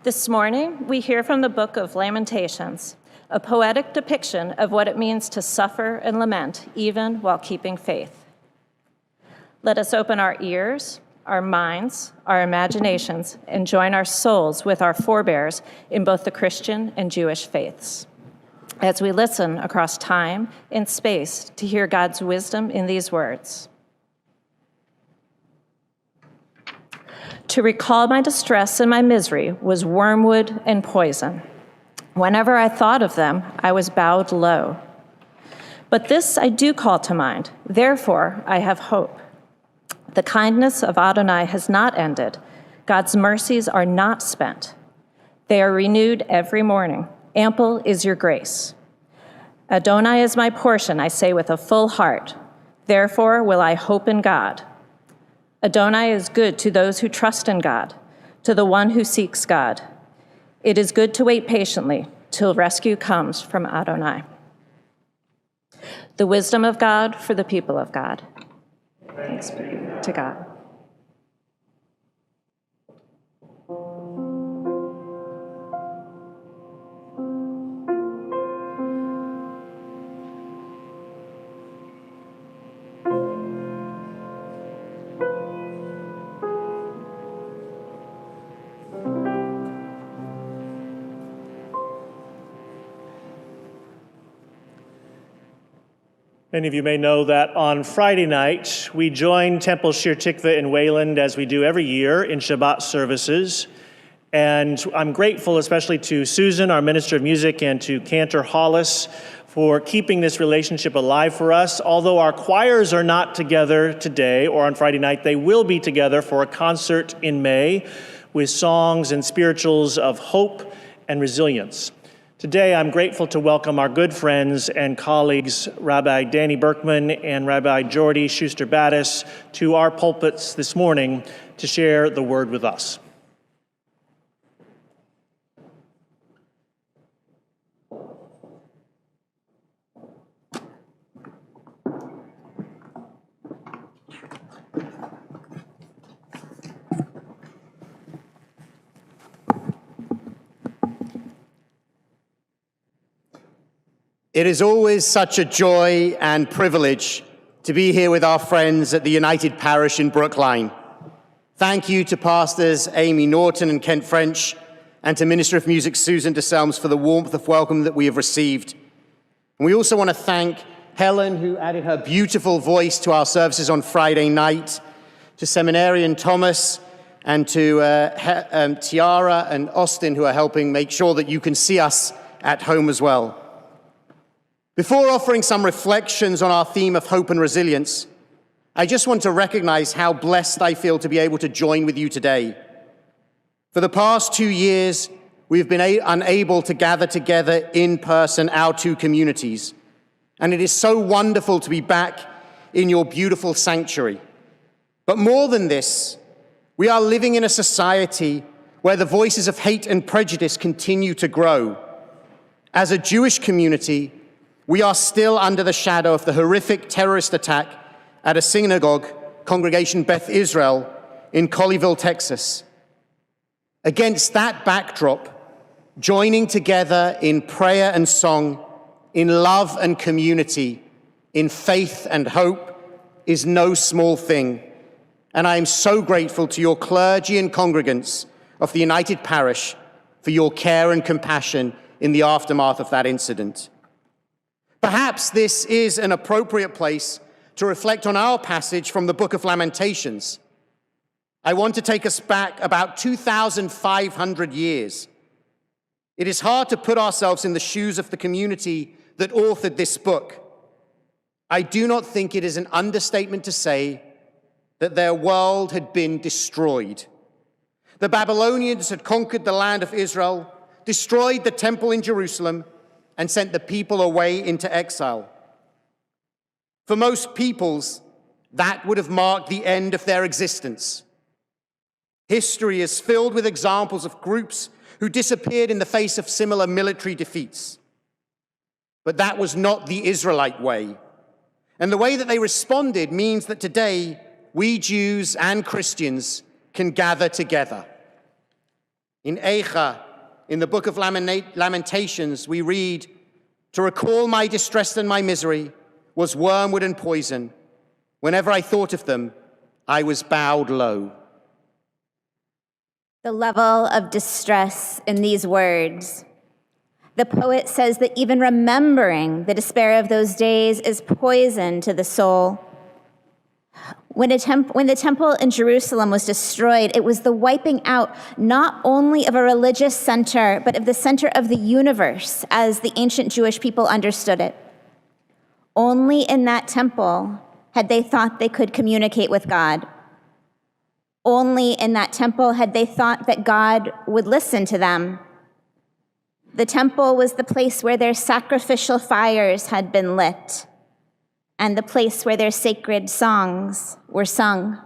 This morning, we hear from the book of Lamentations, a poetic depiction of what it means to suffer and lament, even while keeping faith. Let us open our ears, our minds, our imaginations, and join our souls with our forebears in both the Christian and Jewish faiths, as we listen across time and space to hear God's wisdom in these words. To recall my distress and my misery was wormwood and poison. Whenever I thought of them, I was bowed low. But this I do call to mind, therefore I have hope. The kindness of Adonai has not ended. God's mercies are not spent. They are renewed every morning. Ample is your grace. Adonai is my portion, I say with a full heart. Therefore will I hope in God. Adonai is good to those who trust in God, to the one who seeks God. It is good to wait patiently till rescue comes from Adonai. The wisdom of God for the people of God. Thanks be to God. Many of you may know that on Friday night, we join Temple Shir Tikva in Wayland, as we do every year, in Shabbat services. And I'm grateful especially to Susan, our Minister of Music, and to Cantor Hollis for keeping this relationship alive for us. Although our choirs are not together today or on Friday night, they will be together for a concert in May with songs and spirituals of hope and resilience. Today, I'm grateful to welcome our good friends and colleagues, Rabbi Danny Burkeman and Rabbi Jordi Schuster Battis, to our pulpits this morning to share the word with us. It is always such a joy and privilege to be here with our friends at the United Parish in Brookline. Thank you to Pastors Amy Norton and Kent French, and to Minister of Music Susan DeSelms for the warmth of welcome that we have received. And we also want to thank Helen, who added her beautiful voice to our services on Friday night, to Seminarian Thomas, and to Tiara and Austin, who are helping make sure that you can see us at home as well. Before offering some reflections on our theme of hope and resilience, I just want to recognize how blessed I feel to be able to join with you today. For the past 2 years, we've been unable to gather together in person, our two communities. And it is so wonderful to be back in your beautiful sanctuary. But more than this, we are living in a society where the voices of hate and prejudice continue to grow. As a Jewish community, we are still under the shadow of the horrific terrorist attack at a synagogue, Congregation Beth Israel, in Colleyville, Texas. Against that backdrop, joining together in prayer and song, in love and community, in faith and hope, is no small thing. And I am so grateful to your clergy and congregants of the United Parish for your care and compassion in the aftermath of that incident. Perhaps this is an appropriate place to reflect on our passage from the book of Lamentations. I want to take us back about 2,500 years. It is hard to put ourselves in the shoes of the community that authored this book. I do not think it is an understatement to say that their world had been destroyed. The Babylonians had conquered the land of Israel, destroyed the temple in Jerusalem, and sent the people away into exile. For most peoples, that would have marked the end of their existence. History is filled with examples of groups who disappeared in the face of similar military defeats. But that was not the Israelite way. And the way that they responded means that today, we Jews and Christians can gather together. In Eicha, in the book of Lamentations, we read, "To recall my distress and my misery was wormwood and poison. Whenever I thought of them, I was bowed low." The level of distress in these words. The poet says that even remembering the despair of those days is poison to the soul. When the temple in Jerusalem was destroyed, it was the wiping out not only of a religious center, but of the center of the universe as the ancient Jewish people understood it. Only in that temple had they thought they could communicate with God. Only in that temple had they thought that God would listen to them. The temple was the place where their sacrificial fires had been lit, and the place where their sacred songs were sung.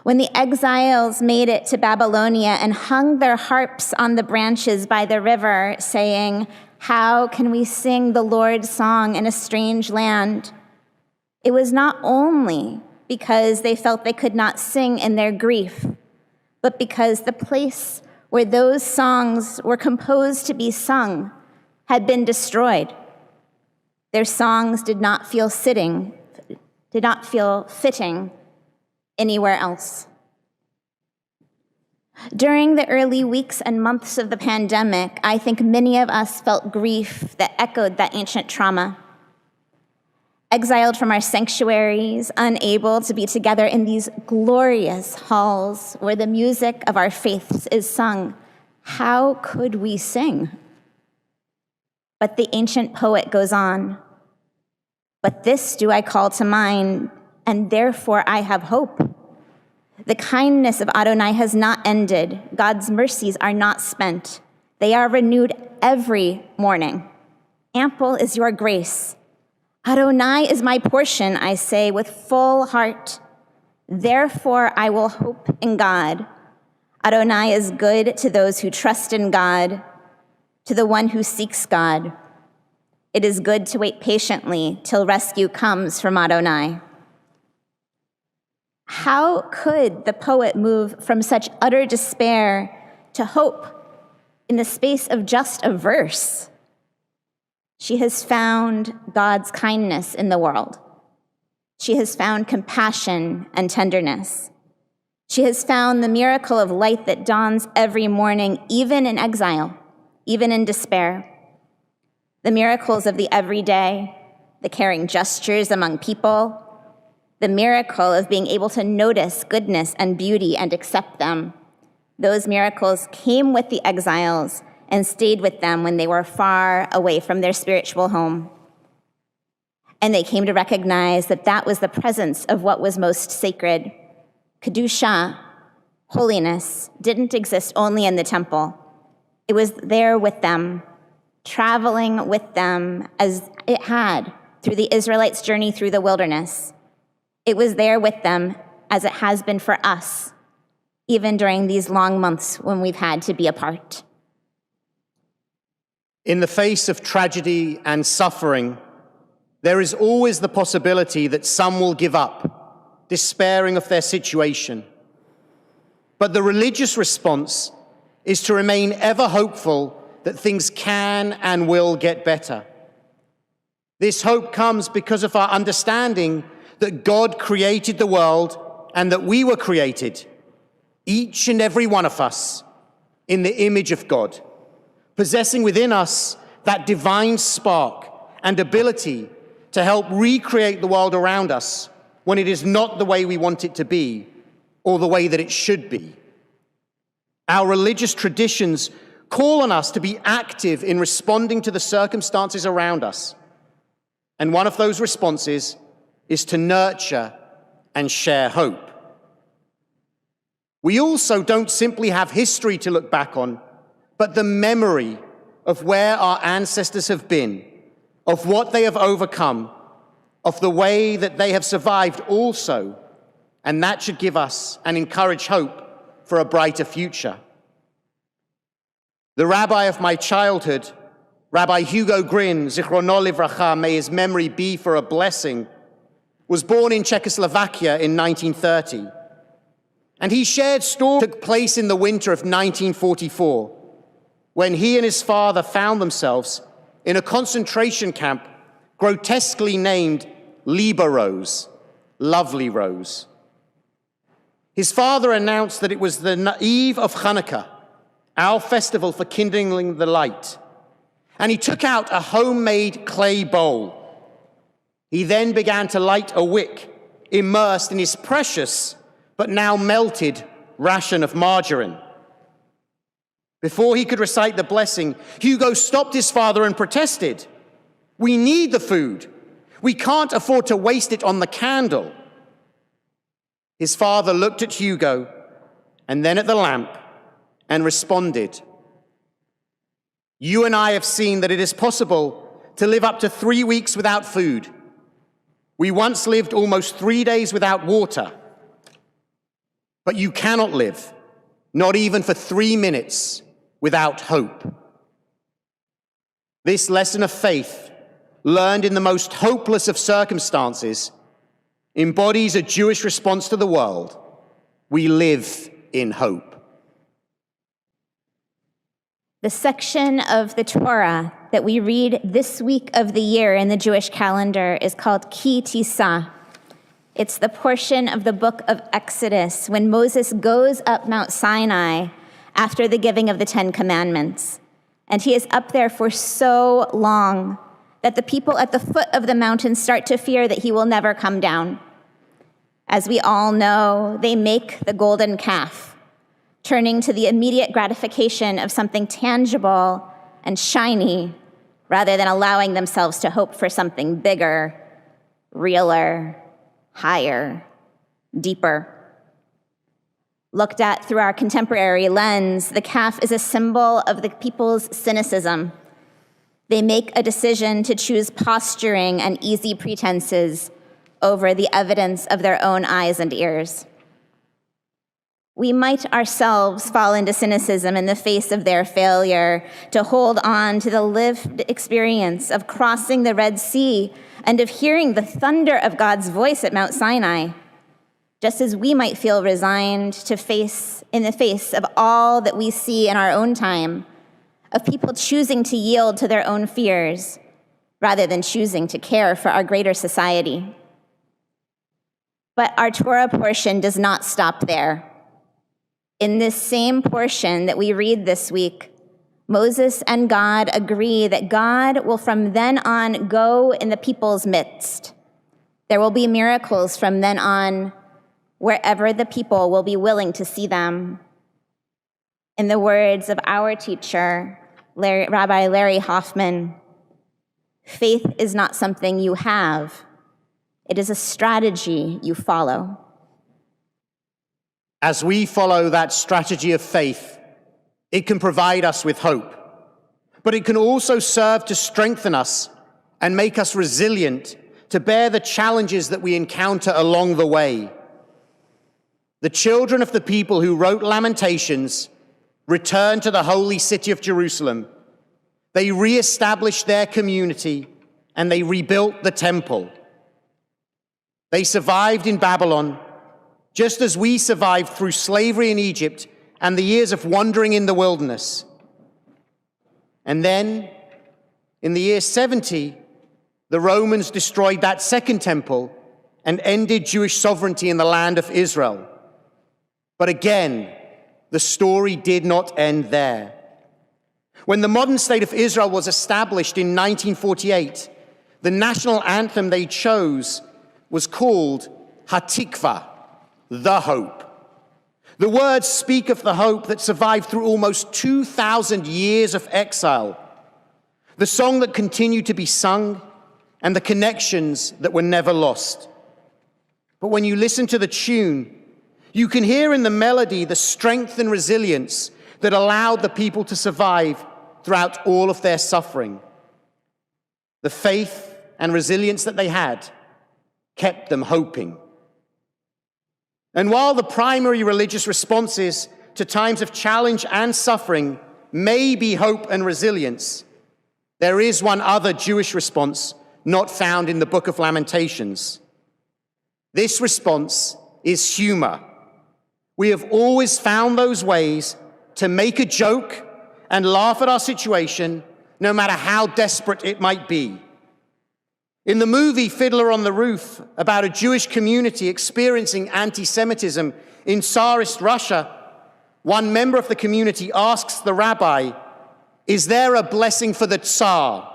When the exiles made it to Babylonia and hung their harps on the branches by the river, saying, "How can we sing the Lord's song in a strange land?" It was not only because they felt they could not sing in their grief, but because the place where those songs were composed to be sung had been destroyed. Their songs did not feel fitting anywhere else. During the early weeks and months of the pandemic, I think many of us felt grief that echoed that ancient trauma. Exiled from our sanctuaries, unable to be together in these glorious halls where the music of our faiths is sung, how could we sing? But the ancient poet goes on, "But this do I call to mind, and therefore I have hope. The kindness of Adonai has not ended. God's mercies are not spent. They are renewed every morning. Ample is your grace. Adonai is my portion, I say with full heart. Therefore I will hope in God. Adonai is good to those who trust in God, to the one who seeks God. It is good to wait patiently till rescue comes from Adonai." How could the poet move from such utter despair to hope in the space of just a verse? She has found God's kindness in the world. She has found compassion and tenderness. She has found the miracle of light that dawns every morning, even in exile, even in despair. The miracles of the everyday, the caring gestures among people, the miracle of being able to notice goodness and beauty and accept them. Those miracles came with the exiles and stayed with them when they were far away from their spiritual home. And they came to recognize that that was the presence of what was most sacred. Kedusha, holiness, didn't exist only in the temple. It was there with them, traveling with them as it had through the Israelites' journey through the wilderness. It was there with them as it has been for us, even during these long months when we've had to be apart. In the face of tragedy and suffering, there is always the possibility that some will give up, despairing of their situation. But the religious response is to remain ever hopeful that things can and will get better. This hope comes because of our understanding that God created the world and that we were created, each and every one of us, in the image of God, possessing within us that divine spark and ability to help recreate the world around us when it is not the way we want it to be or the way that it should be. Our religious traditions call on us to be active in responding to the circumstances around us. And one of those responses is to nurture and share hope. We also don't simply have history to look back on, but the memory of where our ancestors have been, of what they have overcome, of the way that they have survived also, and that should give us and encourage hope for a brighter future. The rabbi of my childhood, Rabbi Hugo Grin, Zichrono Livracha, may his memory be for a blessing, was born in Czechoslovakia in 1930. And he shared stories that took place in the winter of 1944, when he and his father found themselves in a concentration camp grotesquely named Liebe Rose, Lovely Rose. His father announced that it was the eve of Hanukkah, our festival for kindling the light, and he took out a homemade clay bowl. He then began to light a wick immersed in his precious but now melted ration of margarine. Before he could recite the blessing, Hugo stopped his father and protested. "We need the food. We can't afford to waste it on the candle." His father looked at Hugo and then at the lamp and responded, "You and I have seen that it is possible to live up to 3 weeks without food. We once lived almost 3 days without water. But you cannot live, not even for 3 minutes, without hope." This lesson of faith, learned in the most hopeless of circumstances, embodies a Jewish response to the world. We live in hope. The section of the Torah that we read this week of the year in the Jewish calendar is called Ki Tisa. It's the portion of the book of Exodus when Moses goes up Mount Sinai after the giving of the 10 Commandments. And he is up there for so long that the people at the foot of the mountain start to fear that he will never come down. As we all know, they make the golden calf, turning to the immediate gratification of something tangible and shiny rather than allowing themselves to hope for something bigger, realer, higher, deeper. Looked at through our contemporary lens, the calf is a symbol of the people's cynicism. They make a decision to choose posturing and easy pretenses over the evidence of their own eyes and ears. We might ourselves fall into cynicism in the face of their failure to hold on to the lived experience of crossing the Red Sea and of hearing the thunder of God's voice at Mount Sinai, just as we might feel resigned to face in the face of all that we see in our own time, of people choosing to yield to their own fears rather than choosing to care for our greater society. But our Torah portion does not stop there. In this same portion that we read this week, Moses and God agree that God will from then on go in the people's midst. There will be miracles from then on wherever the people will be willing to see them. In the words of our teacher, Rabbi Larry Hoffman, faith is not something you have. It is a strategy you follow. As we follow that strategy of faith, it can provide us with hope, but it can also serve to strengthen us and make us resilient to bear the challenges that we encounter along the way. The children of the people who wrote Lamentations returned to the holy city of Jerusalem. They reestablished their community and they rebuilt the temple. They survived in Babylon, just as we survived through slavery in Egypt and the years of wandering in the wilderness. And then, in the year 70, the Romans destroyed that second temple and ended Jewish sovereignty in the land of Israel. But again, the story did not end there. When the modern state of Israel was established in 1948, the national anthem they chose was called Tikva, the hope. The words speak of the hope that survived through almost 2,000 years of exile, the song that continued to be sung, and the connections that were never lost. But when you listen to the tune, you can hear in the melody the strength and resilience that allowed the people to survive throughout all of their suffering. The faith and resilience that they had kept them hoping. And while the primary religious responses to times of challenge and suffering may be hope and resilience, there is one other Jewish response not found in the book of Lamentations. This response is humor, We have always found those ways to make a joke and laugh at our situation, no matter how desperate it might be. In the movie Fiddler on the Roof, about a Jewish community experiencing anti-Semitism in Tsarist Russia, one member of the community asks the rabbi, "Is there a blessing for the Tsar?"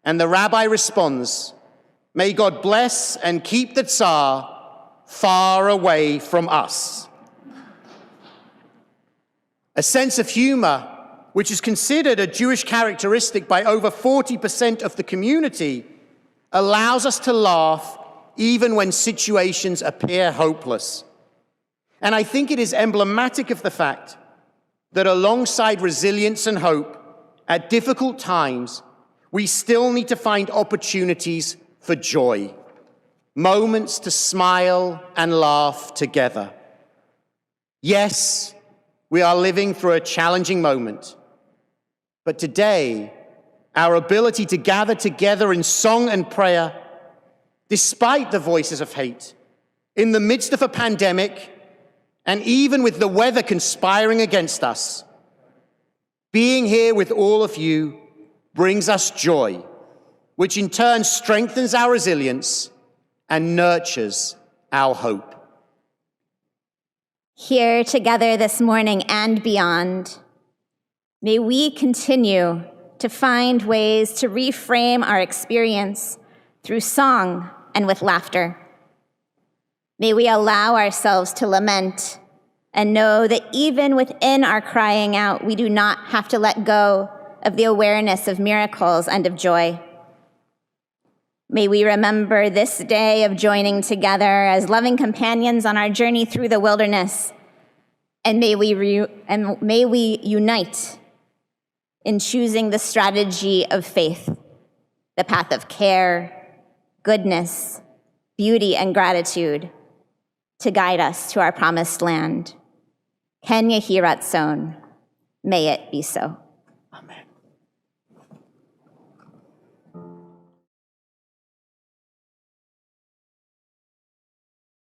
And the rabbi responds, "May God bless and keep the Tsar far away from us." A sense of humor, which is considered a Jewish characteristic by over 40% of the community, allows us to laugh even when situations appear hopeless. And I think it is emblematic of the fact that alongside resilience and hope, at difficult times, we still need to find opportunities for joy, moments to smile and laugh together. Yes, we are living through a challenging moment, but today, our ability to gather together in song and prayer, despite the voices of hate, in the midst of a pandemic, and even with the weather conspiring against us, being here with all of you brings us joy, which in turn strengthens our resilience and nurtures our hope. Here together this morning and beyond, may we continue to find ways to reframe our experience through song and with laughter. May we allow ourselves to lament and know that even within our crying out, we do not have to let go of the awareness of miracles and of joy. May we remember this day of joining together as loving companions on our journey through the wilderness, and may we unite in choosing the strategy of faith, the path of care, goodness, beauty, and gratitude to guide us to our promised land. Ken Yehi Ratzon, may it be so. Amen.